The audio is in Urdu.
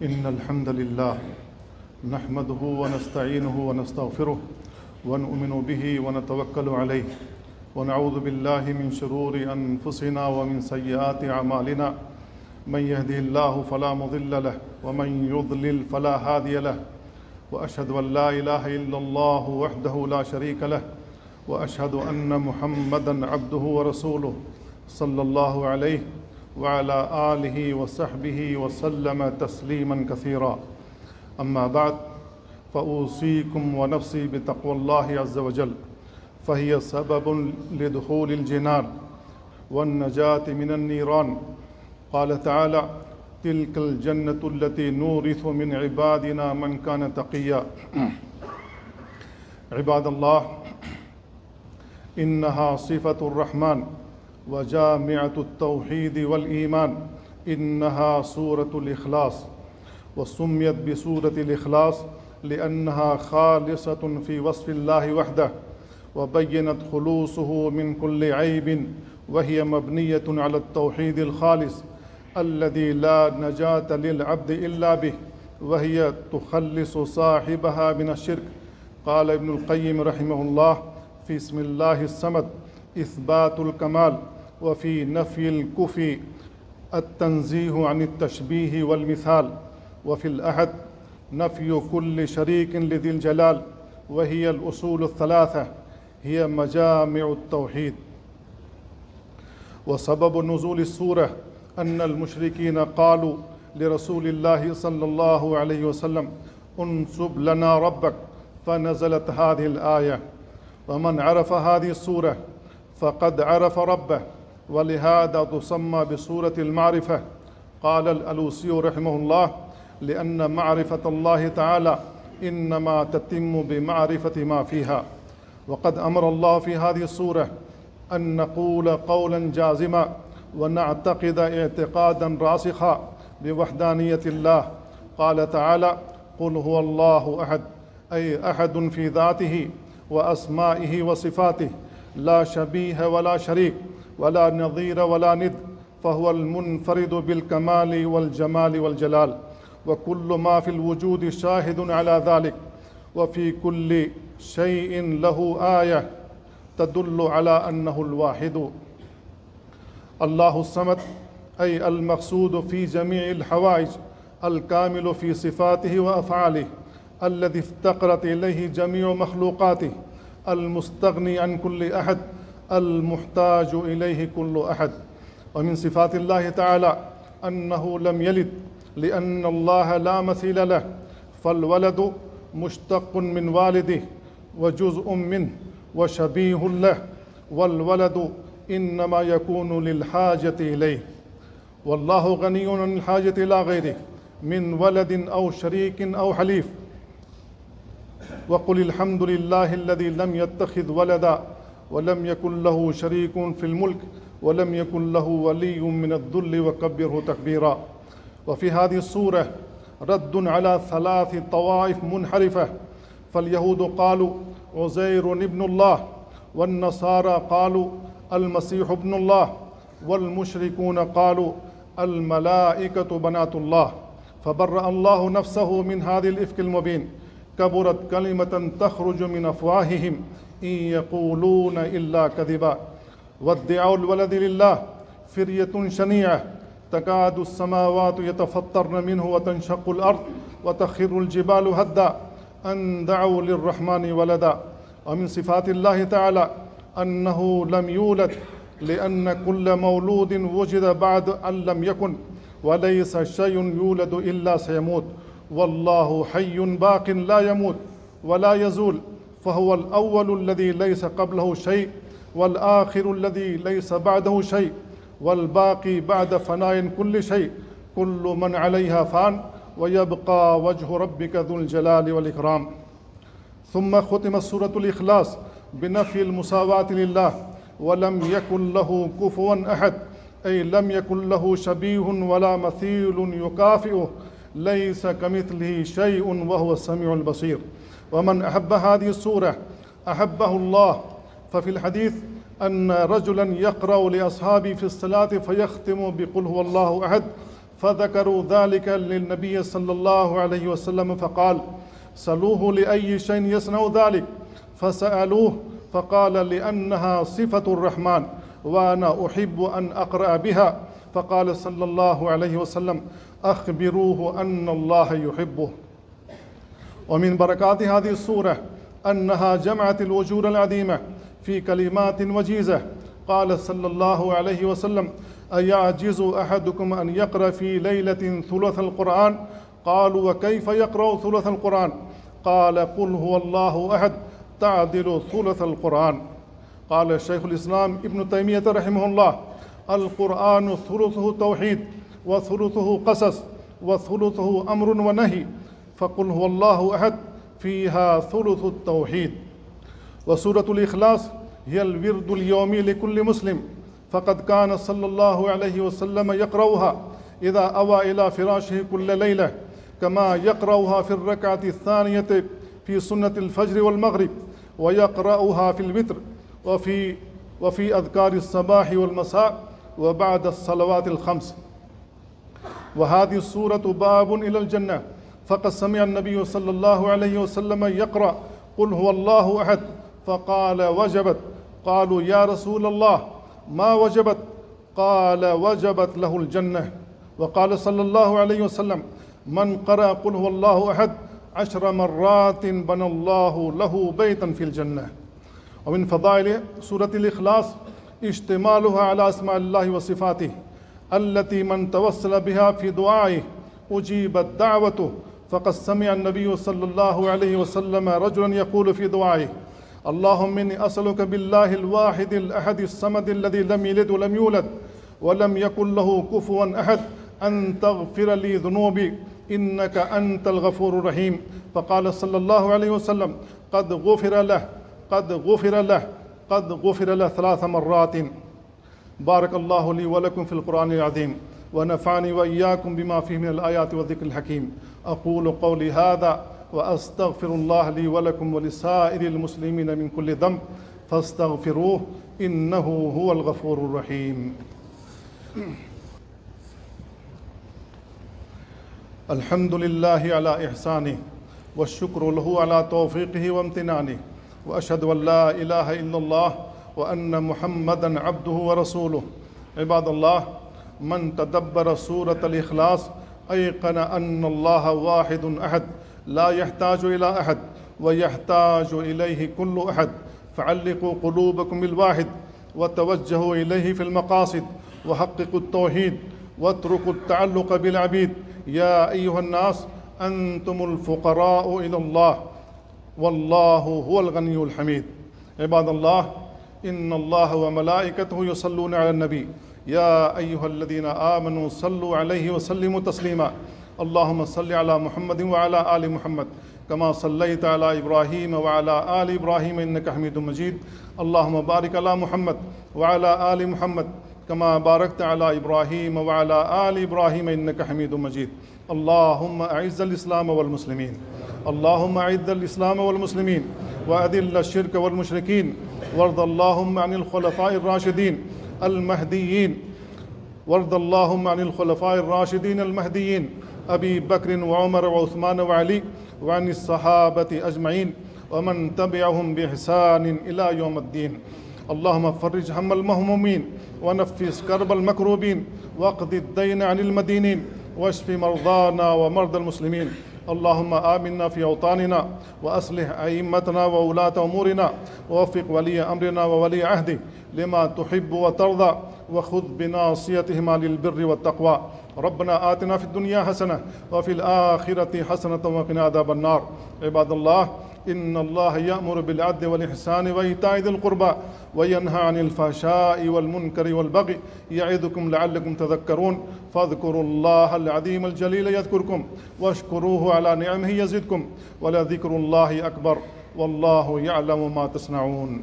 إن الحمد لله نحمده ونستعينه ونستغفره ونؤمن به ونتوكل عليه ونعوذ بالله من شرور أنفسنا ومن سيئات أعمالنا. من يهده الله فلا مضل له ومن يضلل فلا هادي له، وأشهد أن لا إله إلا الله وحده لا شريك له، وأشهد أن محمدا عبده ورسوله صلى الله عليه وعلى آله وصحبه وسلم تسليما كثيرا. أما بعد، فأوصيكم ونفسي بتقوى الله عز وجل، فهي سبب لدخول الجنان والنجاة من النيران. قال تعالى: تلك الجنة التي نورث من عبادنا من كان تقيا. عباد الله، إنها صفة الرحمن وجامعة التوحيد والإيمان. إنها سورة الإخلاص، وسميت بسورة الإخلاص لأنها خالصة في وصف الله وحده، وبينت خلوصه من كل عيب، وهي مبنية على التوحيد الخالص الذي لا نجاة للعبد إلا به، وهي تخلص صاحبها من الشرك. قال ابن القيم رحمه الله: في اسم الله الصمد إثبات الكمال، وفي نفي الكفي التنزيه عن التشبيه والمثال، وفي الأحد نفي كل شريك لذي الجلال. وهي الأصول الثلاثة، هي مجامع التوحيد. وسبب نزول السورة أن المشركين قالوا لرسول الله صلى الله عليه وسلم: انسب لنا ربك، فنزلت هذه الآية. ومن عرف هذه السورة فقد عرف ربه، ولهذا تسمى بسورة المعرفة. قال الألوسي رحمه الله: لأن معرفة الله تعالى إنما تتم بمعرفة ما فيها. وقد أمر الله في هذه السورة أن نقول قولا جازما ونعتقد اعتقادا راسخا بوحدانية الله. قال تعالى: قل هو الله أحد، أي أحد في ذاته وأسمائه وصفاته، لا شبيه ولا شريك ولا نظير ولا ند، فهو المنفرد بالكمال والجمال والجلال، وكل ما في الوجود شاهد على ذلك. وفي كل شيء له آية تدل على أنه الواحد. الله الصمد، أي المقصود في جميع الحوائج، الكامل في صفاته وأفعاله، الذي افتقرت إليه جميع مخلوقاته، المستغني عن كل أحد، المحتاج إليه كل أحد. ومن صفات الله تعالى أنه لم يلد، لأن الله لا مثيل له، فالولد مشتق من والده وجزء منه وشبيه له، والولد إنما يكون للحاجة إليه، والله غني عن الحاجة إلى غيره من ولد أو شريك أو حليف. وقل الحمد لله الذي لم يتخذ ولدا ولم يكن له شريك في الملك ولم يكن له ولي من الذل وكبره تكبيرا. وفي هذه السورة رد على 3 طوائف منحرفة، فاليهود قالوا عزير ابن الله، والنصارى قالوا المسيح ابن الله، والمشركون قالوا الملائكة بنات الله. فبرأ الله نفسه من هذه الإفك المبين. كبرت كلمة تخرج من أفواههم إن يقولون إلا كذبا. وادعوا الولد لله فرية شنيعة، تكاد السماوات يتفطرن منه وتنشق الأرض وتخر الجبال هدا أن دعوا للرحمن ولدا. ومن صفات الله تعالى أنه لم يولد، لأن كل مولود وجد بعد أن لم يكن، وليس شيء يولد إلا سيموت، والله حي باق لا يموت ولا يزول، فهو الأول الذي ليس قبله شيء، والآخر الذي ليس بعده شيء، والباقي بعد فناء كل شيء. كل من عليها فان، ويبقى وجه ربك ذو الجلال والإكرام. ثم ختمت سورة الإخلاص بنفي المساواة لله، ولم يكن له كفوا أحد، أي لم يكن له شبيه ولا مثيل يكافئه، ليس كمثله شيء وهو السميع البصير. ومن أحب هذه السورة أحبه الله. ففي الحديث أن رجلا يقرأ لأصحابه في الصلاة فيختم بقل هو الله أحد، فذكروا ذلك للنبي صلى الله عليه وسلم فقال سلوه لأي شيء يصنع ذلك، فسألوه فقال لأنها صفة الرحمن وأنا أحب أن أقرأ بها. فقال صلى الله عليه وسلم أخبروه أن الله يحبه. ومن بركات هذه السورة أنها جمعت الوجوه العظيمة في كلمات وجيزة. قال صلى الله عليه وسلم أيعجز أحدكم أن يقرأ في ليلة ثلث القرآن؟ قالوا وكيف يقرأ ثلث القرآن؟ قال قل هو الله أحد تعدل ثلث القرآن. قال شيخ الإسلام ابن تيمية رحمه الله القرآن ثلثه توحيد وثلثه قصص وثلثه أمر ونهي، فقل هو الله أحد فيها ثلث التوحيد. وسورة الإخلاص هي الورد اليومي لكل مسلم، فقد كان صلى الله عليه وسلم يقرأها إذا أوى إلى فراشه كل ليلة، كما يقرأها في الركعة الثانية في سنة الفجر والمغرب، ويقرأها في الوتر وفي أذكار الصباح والمساء وبعد الصلوات الخمس. وهذه السورة باب إلى الجنة، فقد سمع النبي صلى الله عليه وسلم يقرأ قل هو الله أحد فقال وجبت. قالوا يا رسول الله ما وجبت؟ قال وجبت له الجنة. وقال صلى الله عليه وسلم من قرأ قل هو الله أحد 10 مرات بنى الله له بيتا في الجنة. ومن فضائل سورة الإخلاص اشتمالها على أسماء الله وصفاته التي من توسل بها في دعائه أجيبت دعوته. فقد سمع النبي صلى الله عليه وسلم رجلا يقول في دعائه اللهم إني أسألك بالله الواحد الأحد الصمد الذي لم يلد ولم يولد ولم يكن له كفوا أحد أن تغفر لي ذنوبي إنك أنت الغفور الرحيم. فقال صلى الله عليه وسلم قد غفر له قد غفر له قد غفر له 3 مرات. بارك الله لي ولكم في القرآن العظيم ونفعني وإياكم بما فيه من الآيات والذكر الحكيم. أقول قولي هذا وأستغفر الله لي ولكم ولسائر المسلمين من كل ذنب فاستغفروه إنه هو الغفور الرحيم. الحمد لله على إحسانه والشكر له على توفيقه وامتنانه، وأشهد أن لا إله إلا الله وأن محمدا عبده ورسوله. عباد الله، من تدبر سورة الإخلاص أيقن أن الله واحد أحد لا يحتاج إلى أحد ويحتاج إليه كل أحد، فعلقوا قلوبكم بالواحد وتوجهوا إليه في المقاصد وحققوا التوحيد واتركوا التعلق بالعبيد. يا أيها الناس أنتم الفقراء إلى الله والله هو الغني الحميد. عباد الله، إن الله وملائكته يصلون على النبي يا أيها الذين آمنوا صلوا عليه وسلموا تسليما. اللهم صل على محمد وعلى آل محمد كما صليت على إبراهيم وعلى آل إبراهيم إنك حميد مجيد. اللهم بارك على محمد وعلى آل محمد كما باركت على إبراهيم وعلى آل إبراهيم إنك حميد مجيد. اللهم أعز الإسلام والمسلمين اللهم أعز الإسلام والمسلمين وأذل الشرك والمشركين، وارض اللهم عن الخلفاء الراشدين المهديين وارض اللهم عن الخلفاء الراشدين المهديين أبي بكر وعمر وعثمان وعلي وعن الصحابة أجمعين ومن تبعهم بإحسان إلى يوم الدين. اللهم فرج هم المهمومين ونفس كرب المكروبين واقض الدين عن المدينين واشف مرضانا ومرضى المسلمين. اللهم آمنا في أوطاننا وأصلح أئمتنا وولاة أمورنا ووفق ولي أمرنا وولي عهده لما تحب وترضى وخذ بناصيتهما للبر والتقوى. ربنا آتنا في الدنيا حسنة وفي الآخرة حسنة وقنا عذاب النار. عباد الله، إن الله يأمر بالعدل والإحسان وإيتاء ذي القربى وينهى عن الفحشاء والمنكر والبغي يعظكم لعلكم تذكرون. فاذكروا الله العظيم الجليل يذكركم واشكروه على نعمه يزدكم ولذكر الله أكبر والله يعلم ما تصنعون.